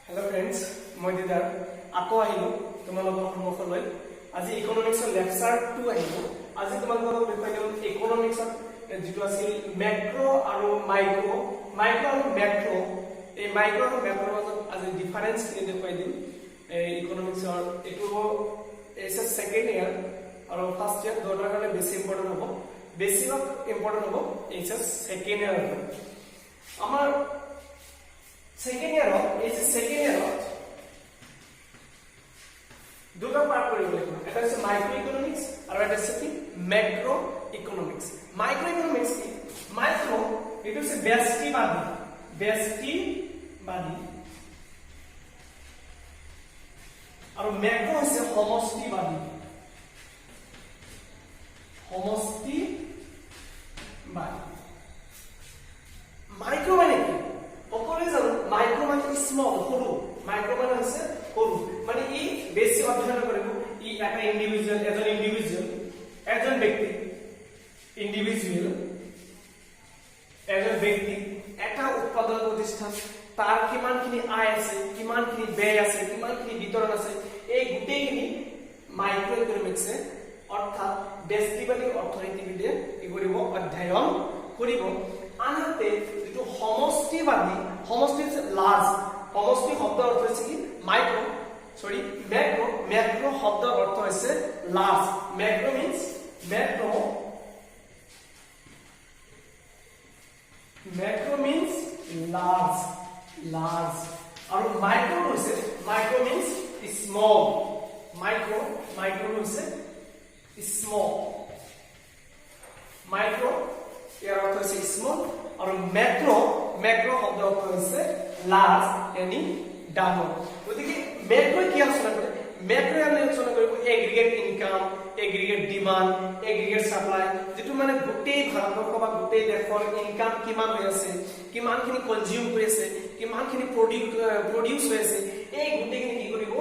Hello friends, মই দিদাৰ আকৌ আহিলো তোমালোকৰ সন্মুখলৈ আজি ইকোনমিক্সৰ লেকচাৰ 2 আহিলো আজি তোমালোকৰ বিষয় হ'ল ইকোনমিক্সৰ যেটো আছিল ম্যাক্ৰো আৰু মাইক্ৰো আৰু ম্যাক্ৰো এই মাইক্ৰো আৰু ম্যাক্ৰোৰ মাজত আজি ডিফাৰেন্স কি দেখুৱাই দিম ইকোনমিক্সৰ এটো এসএস সেকেন্ড ইয়াৰ আৰু ফাৰ্স্ট ইয়াৰ দুটাৰ কাৰণে বেছি ইম্পৰ্টেন্ট হ'ব বেছিক ইম্পৰ্টেন্ট হ'ব এসএস সেকেন্ড ইয়াৰ আমাৰ second year দুটা পাৰ্ট কৰিব লাগিব এটা আছে মাইক্ৰো ইকোনমিক্স আৰু এটা আছে কি ম্যাক্ৰো ইকোনমিক্স মাইক্ৰো ইকোনমিক্স কি মাইক্ৰো এটা হচ্ছে ব্যষ্টিবাদী আৰু ম্যাক্ৰো হচ্ছে সমষ্টিবাদী মাইক্ৰো মানে কি সকলোৱে জানো মাইক্ৰো মানে স্মল সৰু মাইক্ৰো মানে হৈছে সৰু মানে ই বেছি অধ্যয়ন কৰিব ই এটা এজন ব্যক্তি এটা উৎপাদন প্ৰতিষ্ঠান তাৰ কিমানখিনি আয় আছে কিমানখিনি ব্যয় আছে কিমানখিনি বিতৰণ আছে এই গোটেইখিনি মাইক্ৰো ইকোনমিক্সে অৰ্থাৎ ব্যষ্টিবাদী অৰ্থনীতিবিদে কি কৰিব অধ্যয়ন কৰিব আনহাতে যেটো সমষ্টিবাদী সমষ্টি লাৰ্জ সমষ্টি শব্দৰ অৰ্থ হৈছে কি ম্যাক্ৰো শব্দৰ অৰ্থ হৈছে লাৰ্জ ম্যাক্ৰো means large আৰু মাইক্ৰো means small মাইক্ৰো হৈছে small মাইক্ৰো ইয়াৰ অৰ্থ হৈছে স্মল আৰু ম্যাক্ৰো শব্দৰ অৰ্থ হৈছে লাৰ্জ এনি ডাঙৰ গতিকে ম্যাক্ৰো কি আলোচনা কৰে ম্যাক্ৰো আমি আলোচনা কৰিব aggregate income aggregate demand aggregate supply যেটো মানে গোটেই ভাৰতবৰ্ষ বা গোটেই দেশৰ ইনকাম কিমান হৈ আছে কিমানখিনি কনজিউম কৰি আছে কিমানখিনি প্ৰডিউস হৈ আছে এই গোটেইখিনি কি কৰিব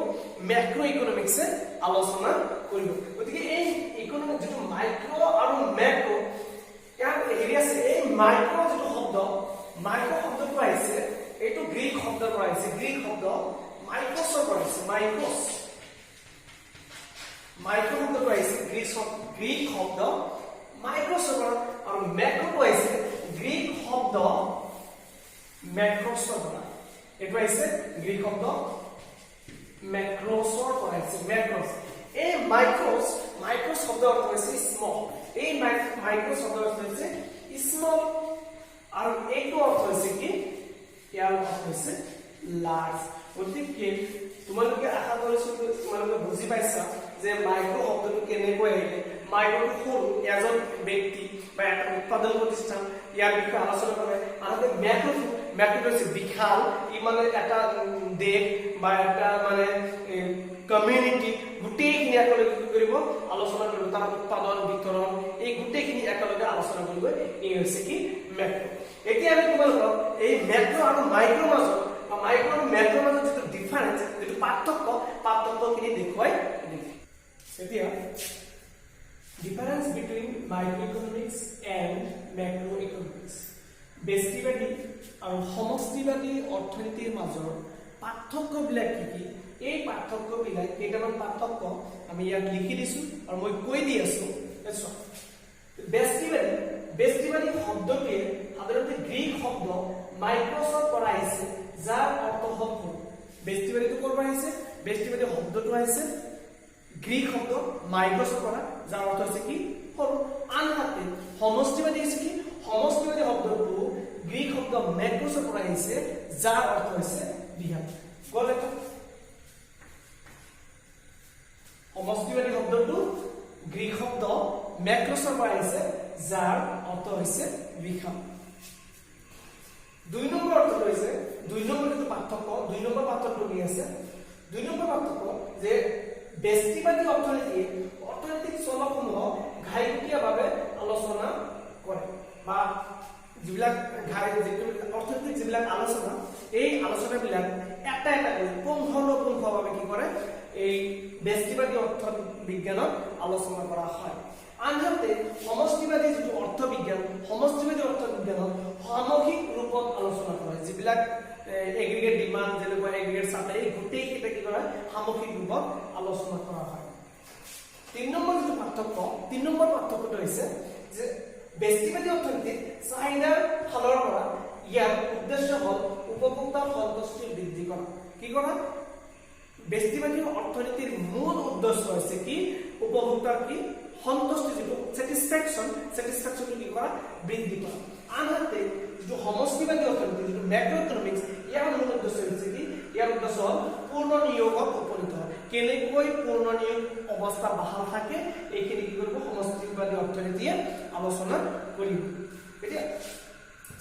ম্যাক্ৰো ইকোনমিক্সে আলোচনা কৰিব গতিকে এই ইকোনমিক্স যেটো মাইক্ৰো আৰু ম্যাক্ৰো ইয়াৰ হেৰি আছে এই মাইক্ৰো যেটো শব্দটো আহিছে এইটো গ্ৰীক শব্দৰ পৰা আহিছে গ্ৰীক শব্দ মাইক্ৰোসৰ পৰা আহিছে মাইক্ৰো শব্দটো আহিছে গ্ৰীক শব্দ মাইক্ৰোসৰ পৰা আৰু ম্যাক্ৰোটো আহিছে গ্ৰীক শব্দ ম্যাক্ৰোসৰ পৰা এইটো আহিছে গ্ৰীক শব্দ ম্যাক্ৰোসৰ পৰা আহিছে ম্যাক্ৰোস এই মাইক্ৰোস শব্দৰ অৰ্থ হৈছে স্মল এই মাইক্ৰো শব্দৰ অৰ্থ হৈছে স্মল আৰু এইটো অৰ্থ হৈছে কি ইয়াৰ অৰ্থ হৈছে লাৰ্জ গতিকে তোমালোকে আশা কৰিছো তোমালোকে বুজি পাইছা যে মাইক্ৰো শব্দটো কেনেকৈ আহিলে মাইক্ৰোটো সৰু এজন ব্যক্তি বা এটা উৎপাদন প্ৰতিষ্ঠান ইয়াৰ বিষয়ে আলোচনা কৰে আৰু ম্যাক্রো হৈছে বিশাল ই মানে এটা দেশ বা এটা মানে কমিউনিটি গোটেইখিনি একেলগে কি কৰিব আলোচনা কৰিব তাৰ উৎপাদন বিতৰণ এই গোটেইখিনি একেলগে আলোচনা কৰিব এই হৈছে কি ম্যাক্ৰো এতিয়া আমি তোমালোকক এই ম্যাক্ৰো আৰু মাইক্ৰোৰ মাজত বা মাইক্ৰো আৰু ম্যাক্ৰোৰ মাজত যেটো ডিফাৰেন্স যেটো পাৰ্থক্যখিনি দেখুৱাই দিম এতিয়া difference between microeconomics and macroeconomics ব্যষ্টিবাদী আৰু সমষ্টিবাদী অৰ্থনীতিৰ মাজৰ পাৰ্থক্যবিলাক কি এই পাৰ্থক্যবিলাক কেইটামান পাৰ্থক্য আমি ইয়াত লিখি দিছো আৰু মই কৈ দি আছো ব্যষ্টিবাদী শব্দটোৱে সাধাৰণতে গ্ৰীক শব্দ মাইক্ৰোসৰ পৰা আহিছে যাৰ অৰ্থ হ'ল ব্যষ্টিবাদীটো ক'ৰ পৰা আহিছে ব্যষ্টিবাদী শব্দটো আহিছে গ্ৰীক শব্দ মাইক্ৰোসৰ পৰা যাৰ অৰ্থ হৈছে কি সৰু আনহাতে সমষ্টিবাদী হৈছে কি সমষ্টিবাদী শব্দটো গ্ৰীক শব্দ ম্যাক্ৰোসৰ পৰা আহিছে যাৰ অৰ্থ হৈছে বৃহৎ গ'ল এটা সমষ্টিবাদী শব্দটো গ্ৰীক শব্দ ম্যাক্ৰোসৰ পৰা আহিছে যাৰ অৰ্থ হৈছে বৃহৎ দুই নম্বৰ অৰ্থটো হৈছে দুই নম্বৰ পাৰ্থক্য কি আছে দুই নম্বৰ পাৰ্থক্য যে ব্যষ্টিবাদী অৰ্থনৈতিক চলকসমূহক ঘাইকীয়াভাৱে আলোচনা কৰে বা যিবিলাক অৰ্থনৈতিক যিবিলাক আলোচনা এই আলোচনাবিলাক এটা পুংখানুপুংখভাৱে কি কৰে এই ব্যষ্টিবাদী অৰ্থবিজ্ঞানত আলোচনা কৰা হয় আনহাতে সমষ্টিবাদী যেটো অৰ্থবিজ্ঞান সমষ্টিবাদী অৰ্থবিজ্ঞানত সামগ্ৰিক ৰূপত আলোচনা কৰা হয় যিবিলাক এগ্ৰিগেট ডিমান্ড যেনেকুৱা এগ্ৰিগেট সাপ্লাই এই গোটেইকেইটা কি কৰা সামগ্ৰিক ৰূপত আলোচনা কৰা হয় 3 নম্বৰ যেটো পাৰ্থক্য 3 নম্বৰ পাৰ্থক্যটো হৈছে যে ব্যক্তিবাদী অৰ্থনীতিত চাহিদাৰ ফালৰ পৰা ইয়াৰ উদ্দেশ্য হ'ল উপভোক্তাৰ সন্তুষ্টি বৃদ্ধি কৰা কি কৰা ব্যক্তিবাদী অৰ্থনীতিৰ মূল উদ্দেশ্য হৈছে কি উপভোক্তাৰ কি সন্তুষ্টি যেটো স্যাটিসফ্যাকশন কি কৰা বৃদ্ধি কৰা আনহাতে যেটো সমষ্টিবাদী অৰ্থনীতি যেটো ম্যাক্ৰো ইকোনমিক্স ইয়াৰ মূল উদ্দেশ্য হৈছে কি ইয়াৰ উদ্দেশ্য হ'ল পূৰ্ণ নিয়োগত উপনীত হয় কেনেকৈ পূৰ্ণ নিয়োগ অৱস্থা বাহাল থাকে এইখিনি কি কৰিব সমষ্টিবাদী অৰ্থনীতিয়ে আলোচনা কৰিব এতিয়া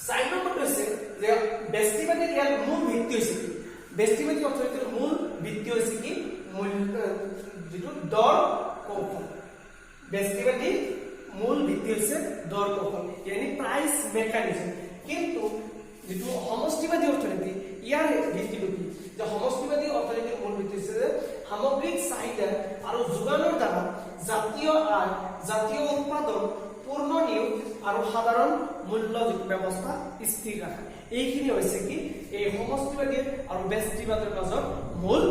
4 নম্বৰটো হৈছে যে ব্যক্তিবাদী ইয়াৰ মূল ভিত্তি হৈছে কি ব্যক্তিবাদী অৰ্থনীতিৰ মূল ভিত্তি হৈছে কি মূল্য যেটো দৰ কৌশল ব্যক্তিবাদী মূল ভিত্তি হৈছে দৰ কৌশল yani প্ৰাইস মেকানিজম কিন্তু যেটো সমষ্টিবাদী অৰ্থনীতি ইয়াৰ ভিত্তিটো কি যে সমষ্টিবাদী অৰ্থনীতিৰ মূল ভিত্তি হৈছে সামগ্ৰিক চাহিদা আৰু যোগানৰ দ্বাৰা জাতীয় আয় জাতীয় উৎপাদন পূৰ্ণ নিয়োগ আৰু সাধাৰণ মূল্য ব্যৱস্থা স্থিৰ ৰাখা এইখিনি হৈছে কি এই সমষ্টিবাদী আৰু ব্যক্তিবাদীৰ মাজৰ মূল